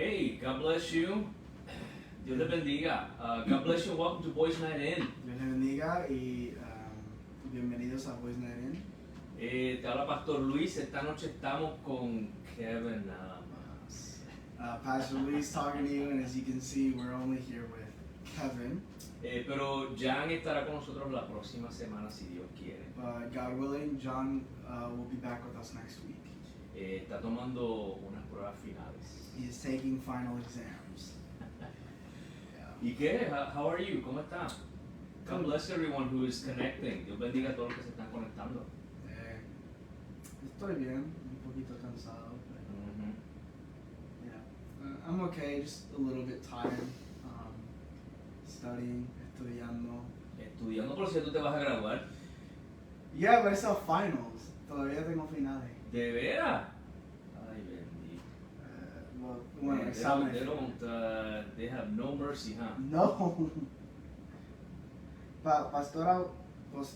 Hey, God bless you. Dios les bendiga. God bless you and welcome to Boys Night In. Dios les bendiga y bienvenidos a Boys Night In. Te habla Pastor Luis. Esta noche estamos con Kevin nada más. Pastor Luis talking to you, and as you can see, we're only here with Kevin. Pero Jan estará con nosotros la próxima semana si Dios quiere. God willing, John will be back with us next week. Está tomando unas pruebas finales. He is taking final exams. ¿Y qué? How are you? ¿Cómo está? God bless everyone who is connecting. Dios bendiga a todos los que se están conectando. Estoy bien, un poquito cansado. But, yeah, I'm okay, just a little bit tired. Studying, estudiando. Estudiando por si tú te vas a graduar. Yeah, but it's all finals. Todavía tengo finales. ¿De veras? Ay, bendito. Bueno, exámenes. They have no mercy, huh? No. Pastora was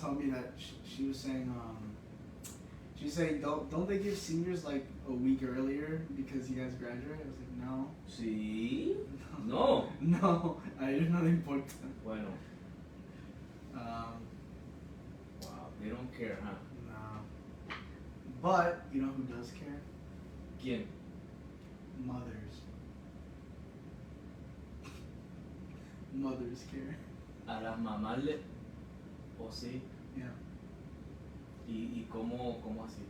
telling me that she was saying don't they give seniors like a week earlier because you guys graduate? I was like, no. Sí. No. No, a ellos no le importa. Bueno. Wow, they don't care, huh? No. But you know who does care? ¿Quién? Mothers. Mothers care. A las mamás le... ¿O sí? Yeah. ¿Y cómo así?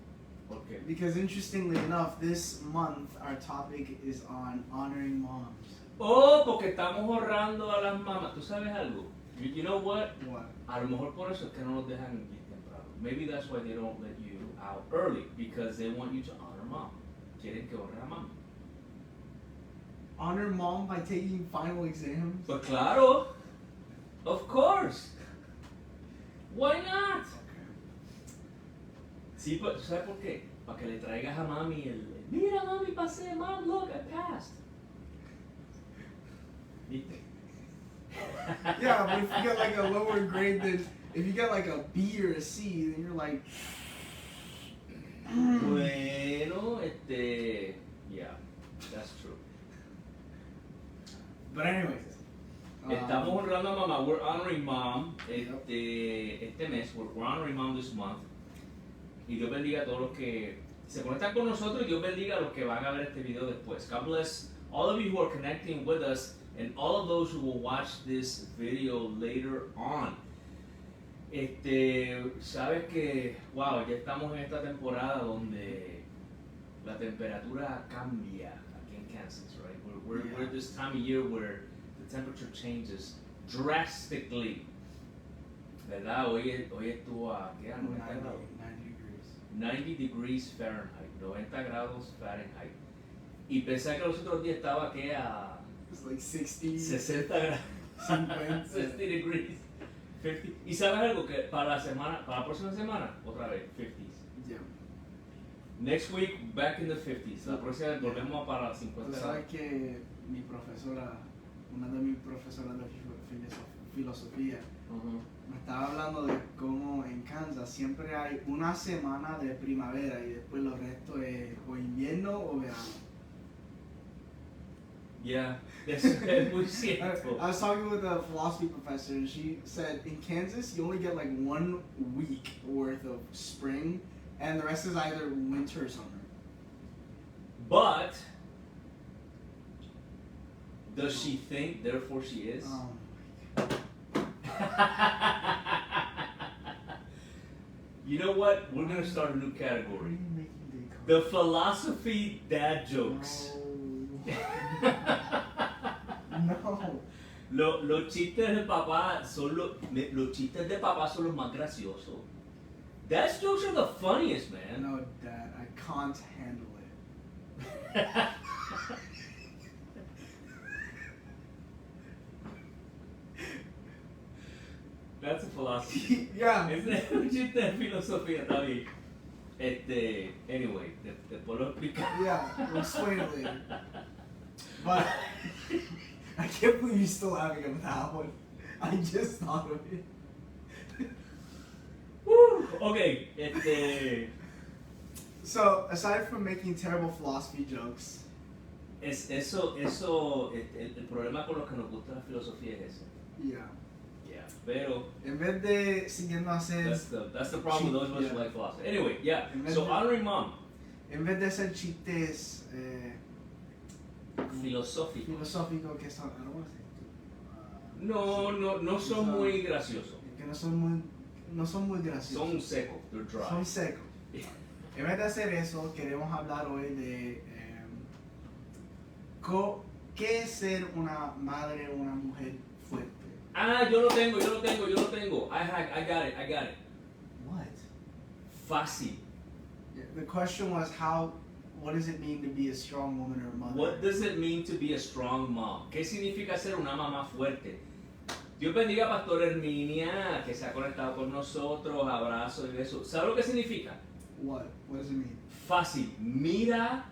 ¿Por qué? Because interestingly enough, this month our topic is on honoring moms. Oh, porque estamos honrando a las mamás. ¿Tú sabes algo? You know what? What? A lo mejor por eso es que no los dejan ir temprano. Maybe that's why they don't let you out early, because they want you to honor mom. Quieren que honre a mamá. Honor mom by taking final exams? Pues claro. Of course. Why not? Okay. Sí, pues, ¿sabes por qué? Para que le traigas a mami mira mami, pasé, mom, look, I passed. ¿Viste? Yeah, but if you get like a lower grade than, if you get like a B or a C, then you're like... Bueno, yeah, that's true. But anyways. Estamos honrando a mamá. We're honoring mom este mes. We're honoring mom this month. Y Dios bendiga a todos los que se conectan con nosotros y Dios bendiga a los que van a ver este video después. God bless all of you who are connecting with us and all of those who will watch this video later on. Sabes que, wow, ya estamos en esta temporada donde la temperatura cambia aquí en Kansas, right? We're this time of year where the temperature changes drastically. ¿Verdad? Hoy estuvo a, ¿qué era? 90 grados. 90 degrees Fahrenheit, 90 grados Fahrenheit. Y pensé que los otros días estaba que a It's like 60, 60 grados. 50. 60 degrees. 50. Y sabes algo que para la próxima semana, otra vez, 50s. Yeah. Next week, back in the 50s. La próxima vez volvemos para 50 Tú grados. sabes que mi profesora, una de mis profesoras de filosofía, me estaba hablando de cómo en Kansas siempre hay una semana de primavera y después lo resto es o invierno o verano. Yeah, es muy cierto. I was talking with a philosophy professor and she said in Kansas you only get like 1 week worth of spring and the rest is either winter or summer. But does she think, therefore she is? You know what? We're gonna start a new category. The philosophy dad jokes. No. Los chistes de papá son los chistes de papá son los más graciosos. Dad jokes are the funniest, man. No, Dad, I can't handle it. That's a philosophy. Yeah. Es un chiste de filosofía, está bien. Anyway, después lo explico. Yeah, we'll explain it later. But I can't believe you're still laughing at that one. I just thought of it. Woo! Okay, So, aside from making terrible philosophy jokes, El problema con los que nos gusta la filosofía es ese. Yeah. Yeah, pero En vez de siguiendo a hacer... that's the problem with those of us who like philosophy. Anyway, yeah, so honoring mom. En vez de hacer chistes filosóficos que son... No son muy graciosos. Que no son muy graciosos. Son secos, they're dry. Son secos. En vez de hacer eso, queremos hablar hoy de qué es ser una madre o una mujer fuerte. Ah, yo lo tengo. I got it. What? Fácil. The question was what does it mean to be a strong woman or a mother? What does it mean to be a strong mom? ¿Qué significa ser una mamá fuerte? Dios bendiga a Pastor Herminia, que se ha conectado con nosotros, abrazos y besos. ¿Sabe lo que significa? What? What does it mean? Fácil. Mira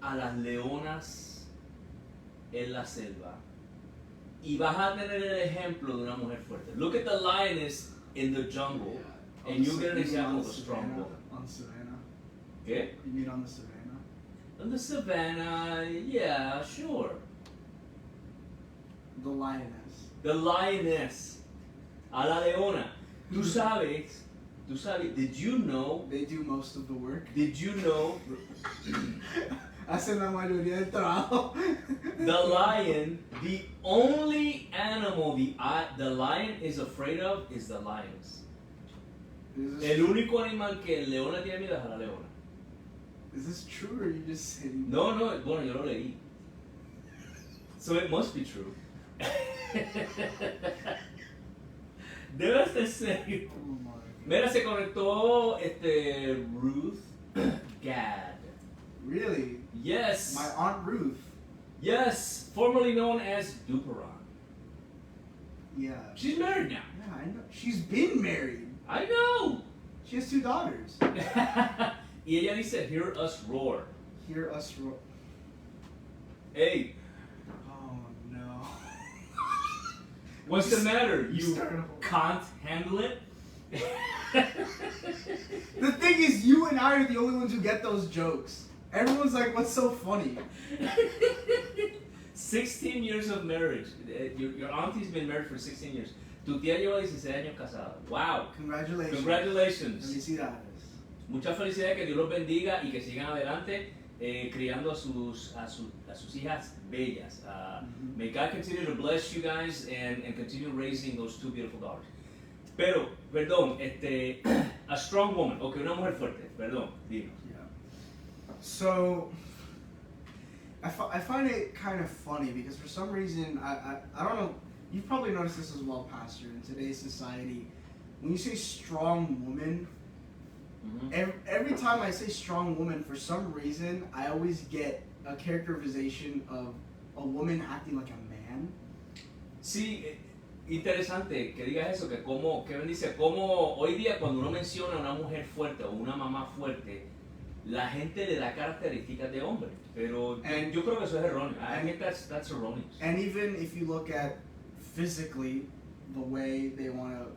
a las leonas en la selva y vas a tener el ejemplo de una mujer fuerte. Look at the lioness in the jungle, and you get an example of a strong woman. On the savannah. ¿Qué? You mean on the savannah? On the savannah, yeah, sure. The lioness. The lioness. A la leona. Tú sabes, did you know? They do most of the work. Did you know? Hacen la mayoría del trabajo. The lion, the only animal the lion is afraid of is the lioness. El único animal que el león le tiene miedo es a la leona. Is this true or are you just saying? No, bueno, yo lo leí. So it must be true. Debe ser serio. Oh my God. Mira, se conectó Ruth Gad. Really? Yes. My Aunt Ruth. Yes, formerly known as Duperon. Yeah. She's married now. Yeah, I know. She's been married. I know. She has 2 daughters. Y ella dice, hear us roar. Hear us roar. Hey, Oh no. what's the matter? You started- can't handle it? The thing is, you and I are the only ones who get those jokes. Everyone's like, what's so funny? 16 years of marriage. Your auntie's been married for 16 years. Tu tía lleva 16 años casada. Wow. Congratulations. Congratulations. Felicidades. Muchas felicidades, que Dios los bendiga y que sigan adelante criando a sus hijas bellas. May God continue to bless you guys and continue raising those 2 beautiful daughters. Pero, perdón, a strong woman, okay, una mujer fuerte, perdón, digo. Yeah. So, I find it kind of funny because for some reason, I don't know, you've probably noticed this as well, Pastor, in today's society, when you say strong woman, every time I say strong woman, for some reason, I always get a characterization of a woman acting like a man. Sí, interesante que digas eso, que Kevin dice, como hoy día cuando uno menciona a una mujer fuerte o una mamá fuerte, la gente le da características de hombre, pero yo creo que eso es erróneo. I think that's erroneous. And even if you look at physically, the way they want to,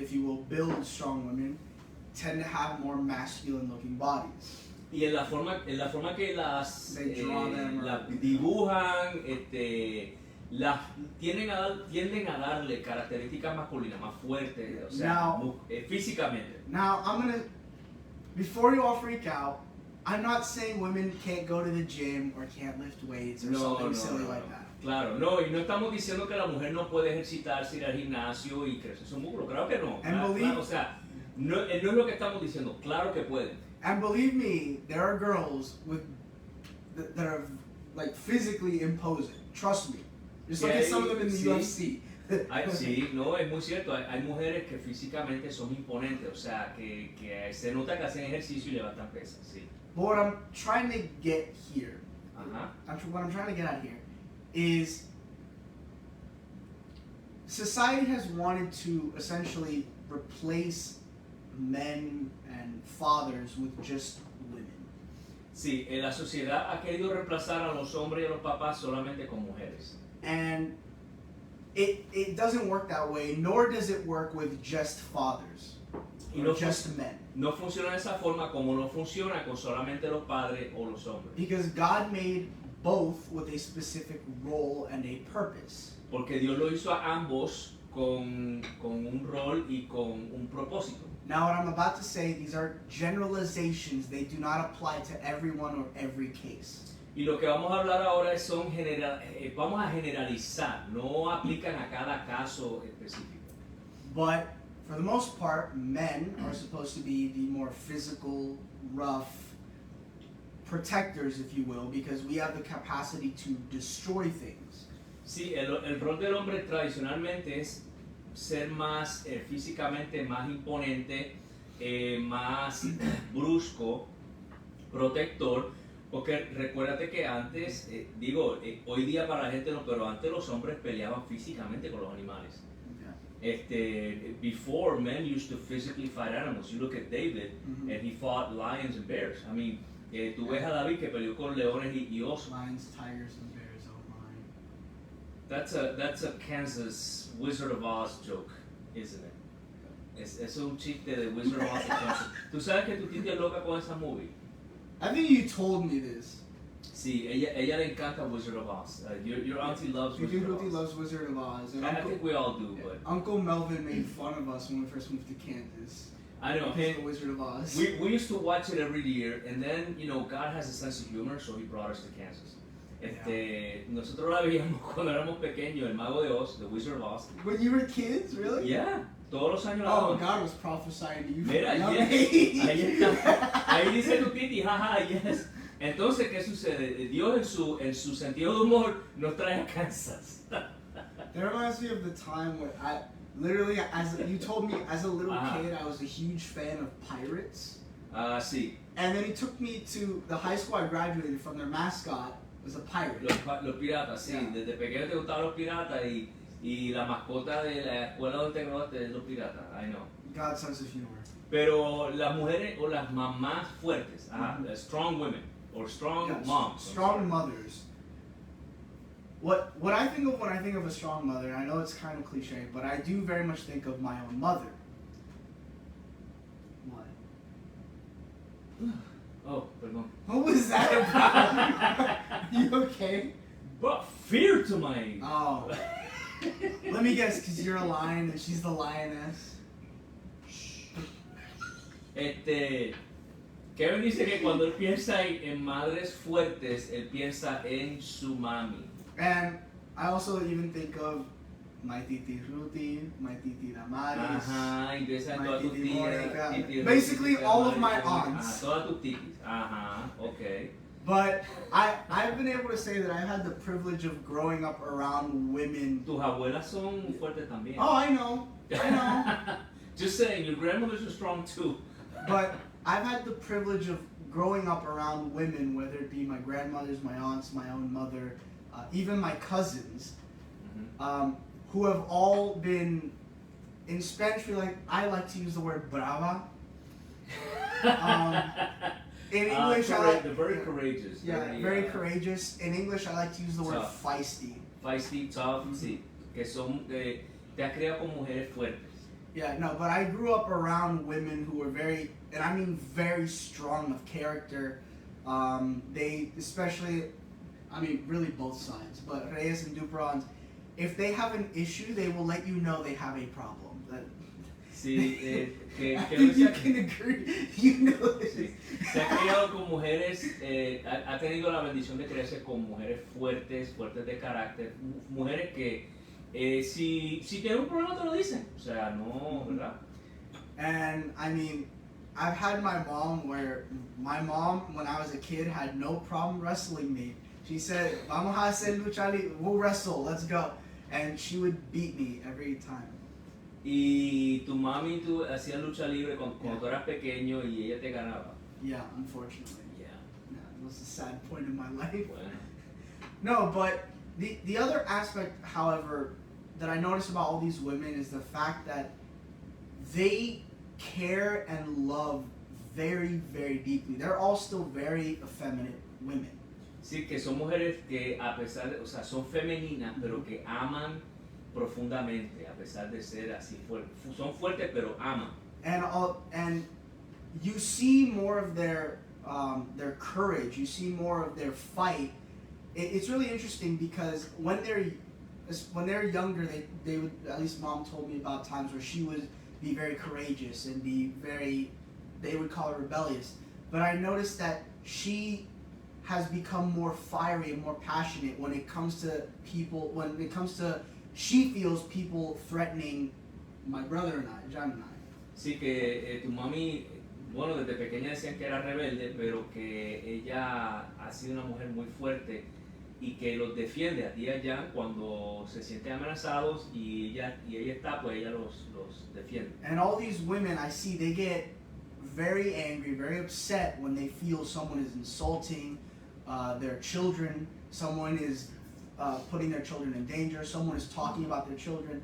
if you will, build strong women, tend to have more masculine looking bodies. Y en la forma que las dibujan, tienden a darle características masculinas más fuertes, o sea, físicamente. Now, before you all freak out, I'm not saying women can't go to the gym or can't lift weights or something silly like that. Claro, no, y no estamos diciendo que la mujer no puede ejercitarse, ir al gimnasio y crecer su músculo, claro que no. Claro, o sea, no es lo que estamos diciendo, claro que pueden. And believe me, there are girls that are like physically imposing. Trust me. Just look at some of them in the UFC. Sí, no, es muy cierto. Hay mujeres que físicamente son imponentes, o sea, que se nota que hacen ejercicio y levantan pesas, sí. But what I'm trying to get here, Uh-huh. what I'm trying to get at here, is society has wanted to essentially replace men and fathers with just women. Sí, la sociedad ha querido reemplazar a los hombres y a los papás solamente con mujeres. And it doesn't work that way, nor does it work with just fathers. Y or just men. No funciona de esa forma como no funciona con solamente los padres o los hombres. Because God made both with a specific role and a purpose. Porque Dios lo hizo a ambos con un rol y con un propósito. Now what I'm about to say, these are generalizations. They do not apply to everyone or every case. Y lo que vamos a hablar ahora vamos a generalizar, no aplican a cada caso específico. But for the most part, men are supposed to be the more physical, rough protectors, if you will, because we have the capacity to destroy things. Sí, el rol del hombre tradicionalmente es ser más físicamente más imponente, más brusco, protector, porque recuérdate que antes, hoy día para la gente no, pero antes los hombres peleaban físicamente con los animales. Before, men used to physically fight animals. You look at David, and he fought lions and bears. I mean, tú ves a David que peleó con leones y osos. Lions, tigers, and bears, oh my. That's a Kansas Wizard of Oz joke, isn't it? Es un chiste de Wizard of Oz. Tú sabes que tu tía es loca con esa movie. I think you told me this. Sí, ella le encanta Wizard of Oz. Your auntie loves Wizard of Oz. Your auntie loves Wizard of Oz. And I think we all do, but Uncle Melvin made fun of us when we first moved to Kansas. I know. Because of the Wizard of Oz. We used to watch it every year, and then God has a sense of humor, so He brought us to Kansas. Nosotros la veíamos cuando éramos pequeños, el Mago de Oz, the Wizard of Oz. When you were kids, really? Yeah. Todos los años. Oh, God was prophesying to you. Mira, yes. Ahí está. Ahí dice tu titi, jaja, yes. Entonces, ¿qué sucede? Dios en su sentido de humor nos trae a Kansas. That reminds me of the time when I literally, as you told me, as a little kid, I was a huge fan of pirates. Sí. And then he took me to the high school I graduated from. Their mascot was a pirate. Los piratas, sí. Yeah. Desde pequeño te gustaban los piratas y la mascota de la escuela donde te graduaste es los piratas. I know. God's sense of humor. Pero las mujeres o las mamás fuertes, strong women or strong moms. Strong mothers. What I think of when I think of a strong mother, and I know it's kind of cliche, but I do very much think of my own mother. What? Oh, perdón. What was that about? You okay? Brought fear to my... Oh. Let me guess, because you're a lion and she's the lioness. Kevin dice que cuando él piensa en madres fuertes, él piensa en su mami. And I also even think of my titi Ruti, my titi Damaris, my titi Monica. Basically all of my aunts. Todas tus titis. Okay. But I've been able to say that I've had the privilege of growing up around women. Tus abuelas son fuertes también. Oh, I know. Just saying, your grandmothers are strong too. But I've had the privilege of growing up around women, whether it be my grandmothers, my aunts, my own mother, even my cousins, who have all been, in Spanish I like to use the word brava. In English, they're very courageous. Yeah, very courageous. In English, I like to use the word tough. Feisty. Feisty, tough, sí. Que son, te has criado con mujeres fuertes. Yeah, no, but I grew up around women who were very, and I mean very strong of character. They especially, I mean really both sides, but Reyes and Duperons, if they have an issue, they will let you know they have a problem. Sí, I think you can agree, you know this. Sí. Se ha criado con mujeres, ha tenido la bendición de crearse con mujeres fuertes de carácter, mujeres que si tienen un problema te lo dicen, o sea, no, ¿verdad? And I mean, I've had my mom when I was a kid had no problem wrestling me. She said, "Vamos a hacer lucha libre, we'll wrestle, let's go," and she would beat me every time. Y tu mami tú hacías lucha libre cuando tú eras pequeño y ella te ganaba. Yeah, unfortunately. Yeah. It was a sad point in my life. Bueno. No, but the other aspect, however, that I notice about all these women is the fact that they care and love very, very deeply. They're all still very effeminate women. Sí, que son mujeres que a pesar de, o sea, son femeninas, pero que aman profundamente, a pesar de ser así fuertes. Son fuertes, pero aman. And and you see more of their courage, you see more of their fight. It's really interesting because when they're younger, they would, at least Mom told me about times where she would be very courageous and be very, they would call her rebellious. But I noticed that she has become more fiery and more passionate when it comes to people, she feels people threatening my brother and I, John and I. Sí, que tu mami, bueno, desde pequeña decían que era rebelde, pero que ella ha sido una mujer muy fuerte y que los defiende a ti y a Jan cuando se sienten amenazados y ella está, pues ella los defiende. And all these women I see, they get very angry, very upset when they feel someone is insulting their children, someone is putting their children in danger, someone is talking about their children.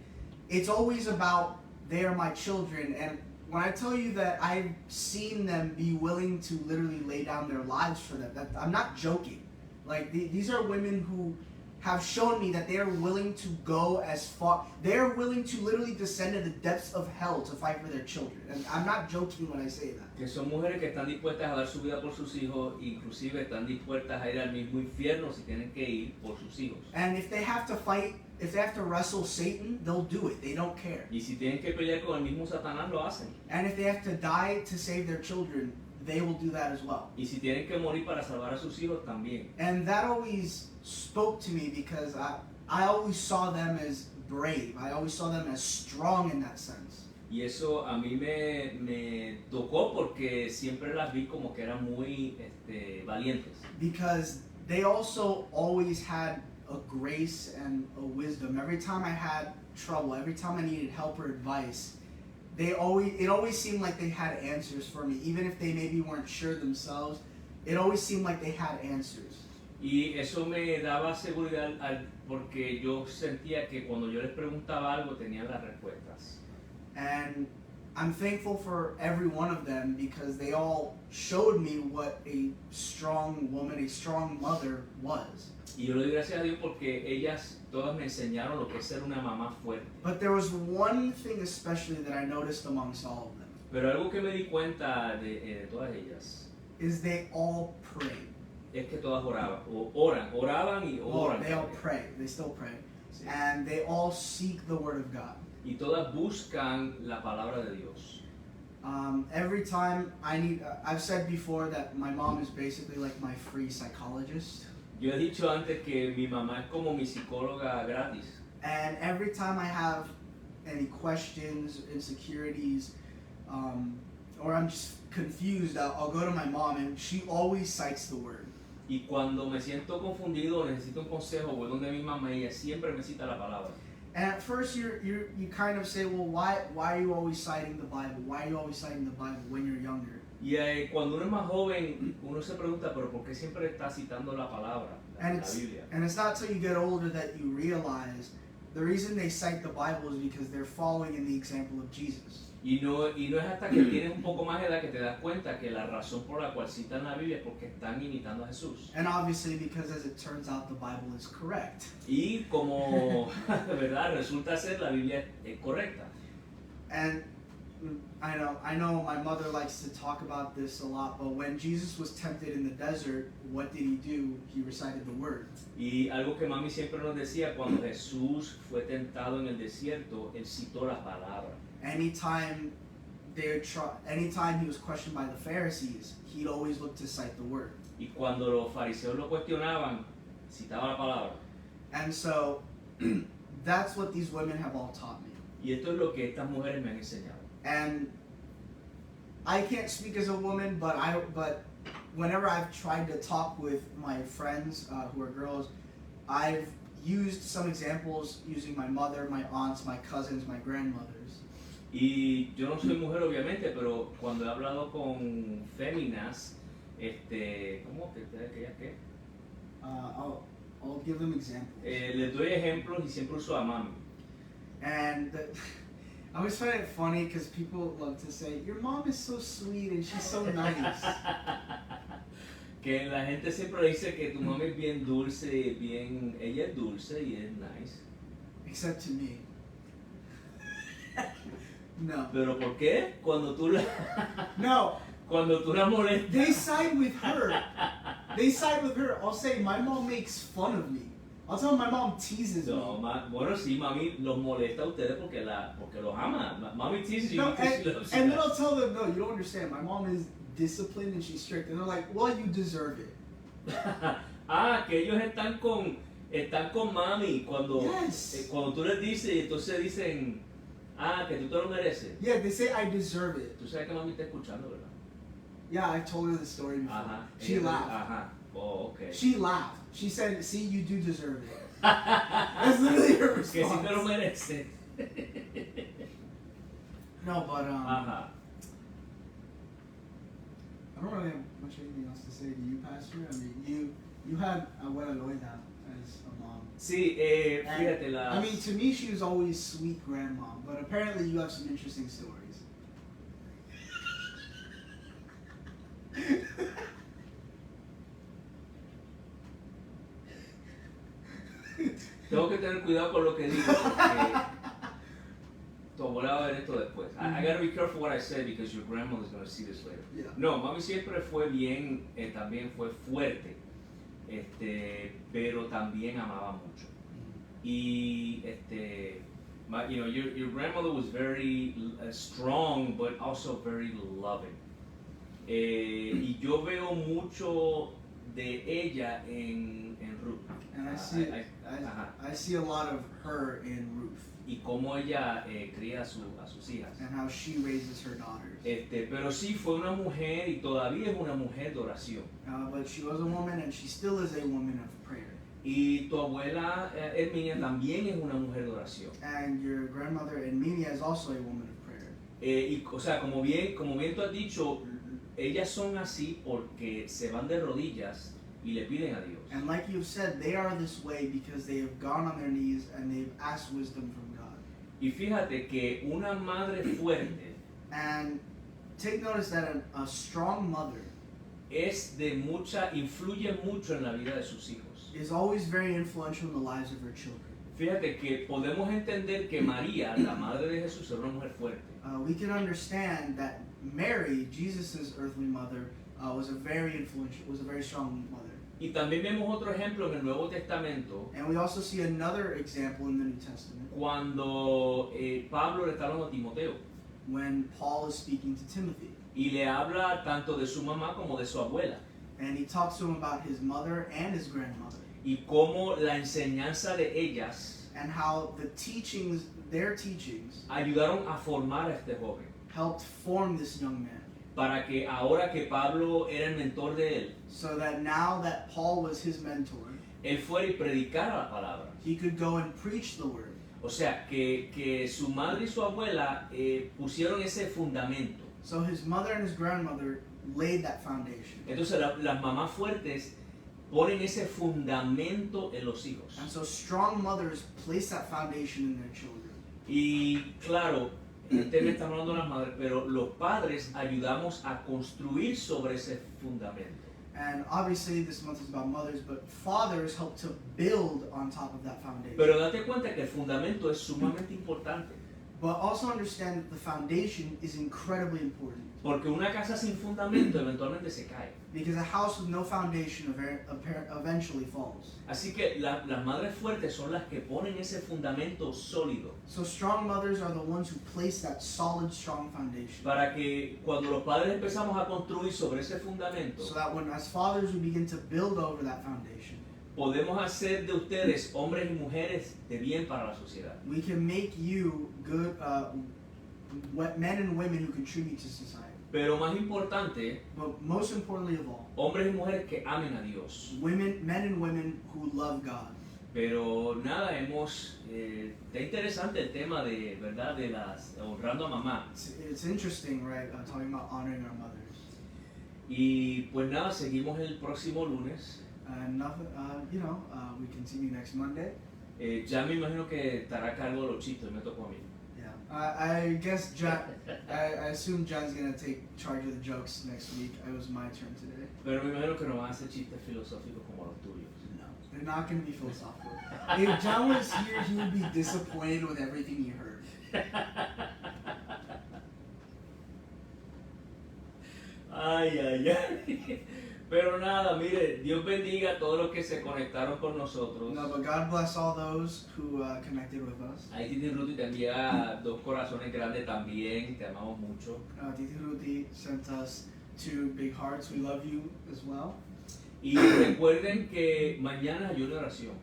It's always about, they are my children, and when I tell you that I've seen them be willing to literally lay down their lives for them, that I'm not joking. Like these are women who have shown me that they are willing to go as far, they are willing to literally descend to the depths of hell to fight for their children. And I'm not joking when I say that. Que son mujeres que están dispuestas a dar su vida por sus hijos, inclusive están dispuestas a ir al mismo infierno si tienen que ir por sus hijos. And if they have to fight, if they have to wrestle Satan, they'll do it. They don't care. Y si tienen que pelear con el mismo Satanás, lo hacen. And if they have to die to save their children, they will do that as well. Y si tienen que morir para salvar a sus hijos, también. And that always spoke to me because I always saw them as brave. I always saw them as strong in that sense. Y eso a mí me tocó porque siempre las vi como que eran muy valientes. Because they also always had a grace and a wisdom. Every time I had trouble, every time I needed help or advice, it always seemed like they had answers for me. Even if they maybe weren't sure themselves, it always seemed like they had answers. Y eso me daba seguridad porque yo sentía que cuando yo les preguntaba algo tenían las respuestas. And I'm thankful for every one of them because they all showed me what a strong woman, a strong mother was. Y yo le doy gracias a Dios porque ellas todas me enseñaron lo que es ser una mamá fuerte. But there was one thing especially that I noticed amongst all of them. Pero algo que me di cuenta de todas ellas is they all pray. Es que todas oraban y oran. They all pray. They still pray. Sí. And they all seek the word of God. Y todas buscan la palabra de Dios. Every time I need, I've said before that my mom is basically like my free psychologist. Yo he dicho antes que mi mamá es como mi psicóloga gratis. And every time I have any questions, insecurities, or I'm just confused, I'll go to my mom and she always cites the word. Y cuando me siento confundido o necesito un consejo, voy donde mi mamá y ella siempre me cita la palabra. And at first you kind of say, well, why are you always citing the Bible? Why are you always citing the Bible when you're younger? Y cuando uno es más joven, uno se pregunta, pero ¿por qué siempre está citando la palabra, la Biblia? And it's not till you get older that you realize the reason they cite the Bible is because they're following in the example of Jesus. Y no es hasta que tienes un poco más de edad que te das cuenta que la razón por la cual citan la Biblia es porque están imitando a Jesús. And obviously because as it turns out the Bible is correct. Y como verdad resulta ser la Biblia es correcta. And I know my mother likes to talk about this a lot, but when Jesus was tempted in the desert, what did he do? He recited the word. Y algo que mami siempre nos decía, cuando Jesús fue tentado en el desierto, él citó la palabra. Anytime he was questioned by the Pharisees, he'd always look to cite the word. Y cuando los fariseos lo cuestionaban, citaba la palabra. And so that's what these women have all taught me. Y esto es lo que estas mujeres me han enseñado. And I can't speak as a woman, but whenever I've tried to talk with my friends who are girls, I've used some examples using my mother, my aunts, my cousins, my grandmothers. Y yo no soy mujer obviamente, pero cuando he hablado con féminas, ¿cómo que ellas qué? I'll give them examples. Les doy ejemplos y siempre uso a mami. And I always find it funny because people love to say, your mom is so sweet and she's so nice. Que la gente siempre dice que tu mami es bien dulce, ella es dulce y es nice. Except to me. No. ¿Pero por qué? Cuando tú la, No. cuando tú la molestas. They side with her. They side with her. I'll say my mom makes fun of me. I'll tell my mom teases No, me. bueno, sí, mami los molesta a ustedes porque los ama. Mami teases you No, because she loves and you. then I'll tell them, no, you don't understand. My mom is disciplined and she's strict. And they're like, well, you deserve it. Que ellos están con mami cuando, Yes. Cuando tú les dices y entonces dicen, que tú te lo mereces. Yeah, they say I deserve it. Tú sabes que mami está escuchando, ¿verdad? Yeah, I told her the story before. She laughed. Oh, okay. She laughed. She said, see, you do deserve it. That's literally her response. Que si te lo mereces. No, but Ajá. I don't really have much anything else to say to you, Pastor. I mean, you had Abuela Loida as a mom. Sí, fíjate I mean, to me, she was always sweet grandma, but apparently you have some interesting stories. Tengo que tener cuidado con lo que digo porque tu abuela va a ver esto después. I gotta be careful what I say because your grandmother's gonna see this later. Yeah. No, mami siempre fue bien, también fue fuerte, pero también amaba mucho. Y your grandmother was very strong, but also very loving. Y yo veo mucho de ella en Ruth. And I see a lot of her in Ruth. Y cómo ella cría a sus hijas. And how she raises her daughters. Pero sí fue una mujer y todavía es una mujer de oración. But she was a woman and she still is a woman of prayer. Y tu abuela Herminia también es una mujer de oración. And your grandmother Herminia is also a woman of prayer. O sea, como bien tú has dicho, ellas son así porque se van de rodillas y le piden a Dios. And like you've said, they are this way because they have gone on their knees and they've asked wisdom from God. Y fíjate que una madre fuerte And take notice that a strong mother influye mucho en la vida de sus hijos. is always very influential in the lives of her children. Fíjate que podemos entender que María, la madre de Jesús, era una mujer fuerte. We can understand that Mary, Jesus' earthly mother, was a very strong mother. Y también vemos otro ejemplo en el Nuevo Testamento. And we also see another example in the New Testament. Cuando Pablo le está hablando a Timoteo. When Paul is speaking to Timothy. Y le habla tanto de su mamá como de su abuela. And he talks to him about his mother and his grandmother. Y cómo la enseñanza de ellas and how their teachings ayudaron a formar a este joven. Helped form this young man. Para que ahora que Pablo era el mentor de él, so that now that Paul was his mentor, él fuera y predicara la palabra. He could go and preach the word. O sea, que su madre y su abuela pusieron ese fundamento. So his mother and his grandmother laid that foundation. Entonces las mamás fuertes ponen ese fundamento en los hijos. And so strong mothers place that foundation in their children. Y claro, me estamos hablando de las madres, pero los padres ayudamos a construir sobre ese fundamento. And obviously this month is about mothers, but fathers help to build on top of that foundation. Pero date cuenta que el fundamento es sumamente importante. But also understand that the foundation is incredibly important. Porque una casa sin fundamento eventualmente se cae. Because a house with no foundation eventually falls. Así que las madres fuertes son las que ponen ese fundamento sólido. So strong mothers are the ones who place that solid, strong foundation. Para que cuando los padres empezamos a construir sobre ese fundamento, so that when as fathers we begin to build over that foundation, podemos hacer de ustedes hombres y mujeres de bien para la sociedad. We can make you good men and women who contribute to society. Pero más importante, but most importantly of all, hombres y mujeres que amen a Dios. Men and women who love God. Pero nada, está interesante el tema de, ¿verdad? De las honrando a mamá. It's interesting, right? Talking about honoring our mothers. Y pues nada, seguimos el próximo lunes. We continue next Monday. Ya me imagino que estará a cargo de los chistes, me tocó a mí. I guess I assume John's gonna take charge of the jokes next week. It was my turn today. Pero me imagino que no van a hacer chistes filosóficos como los tuyos. No, they're not gonna be philosophical. If John was here, he would be disappointed with everything he heard. Ay, ay, ay. Pero nada, mire, Dios bendiga a todos los que se conectaron con nosotros. No, but God bless all those who connected with us. Ahí Titi Ruti te envía 2 corazones grandes también, te amamos mucho. Titi Ruti sent us 2 big hearts. We love you as well. Y recuerden que mañana hay una oración.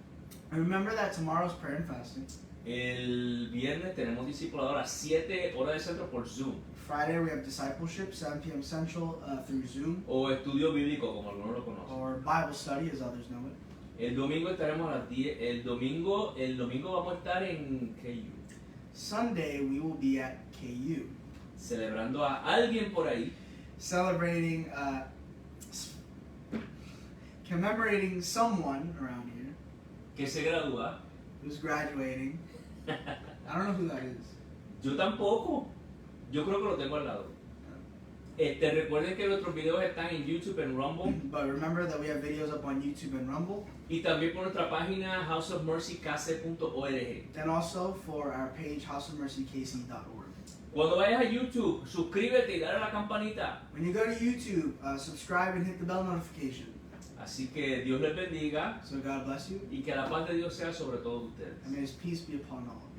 And remember that tomorrow's prayer and fasting. El viernes tenemos discipulador a 7 horas de centro por Zoom. Friday we have discipleship, 7 p.m. Central through Zoom. O estudio bíblico, como algunos lo conocen. Or Bible study, as others know it. El domingo estaremos a las 10. El domingo vamos a estar en KU. Sunday we will be at KU. Celebrando a alguien por ahí. Celebrating, commemorating someone around here. Que se gradúa. Who's graduating. I don't know who that is. Yo tampoco. Yo creo que lo tengo al lado. Recuerden que nuestros videos están en YouTube, en Rumble. But remember that we have videos up on YouTube and Rumble. Y también por nuestra página houseofmercykc.org. And also for our page houseofmercykc.org. Cuando vayas a YouTube, suscríbete y dale a la campanita. When you go to YouTube, subscribe and hit the bell notification. Así que Dios les bendiga. So God bless you. Y que la paz de Dios sea sobre todos ustedes. And may His peace be upon all.